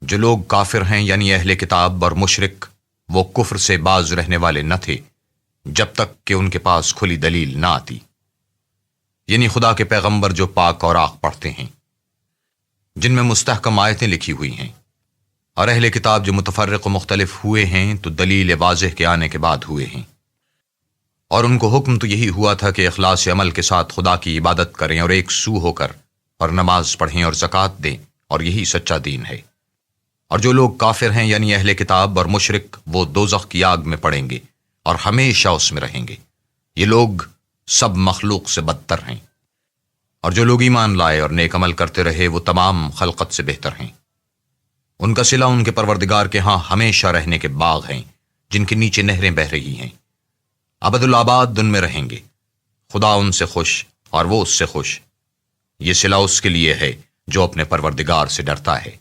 جو لوگ کافر ہیں یعنی اہل کتاب اور مشرک، وہ کفر سے باز رہنے والے نہ تھے جب تک کہ ان کے پاس کھلی دلیل نہ آتی، یعنی خدا کے پیغمبر جو پاک اور آخ پڑھتے ہیں، جن میں مستحکم آیتیں لکھی ہوئی ہیں، اور اہل کتاب جو متفرق و مختلف ہوئے ہیں تو دلیل واضح کے آنے کے بعد ہوئے ہیں، اور ان کو حکم تو یہی ہوا تھا کہ اخلاص عمل کے ساتھ خدا کی عبادت کریں اور ایک سو ہو کر اور نماز پڑھیں اور زکوٰۃ دیں، اور یہی سچا دین ہے۔ اور جو لوگ کافر ہیں یعنی اہل کتاب اور مشرک، وہ دوزخ کی آگ میں پڑیں گے اور ہمیشہ اس میں رہیں گے۔ یہ لوگ سب مخلوق سے بدتر ہیں، اور جو لوگ ایمان لائے اور نیک عمل کرتے رہے وہ تمام خلقت سے بہتر ہیں۔ ان کا صلہ ان کے پروردگار کے ہاں ہمیشہ رہنے کے باغ ہیں جن کے نیچے نہریں بہہ رہی ہیں، ابد الآباد ان میں رہیں گے۔ خدا ان سے خوش اور وہ اس سے خوش۔ یہ صلہ اس کے لیے ہے جو اپنے پروردگار سے ڈرتا ہے۔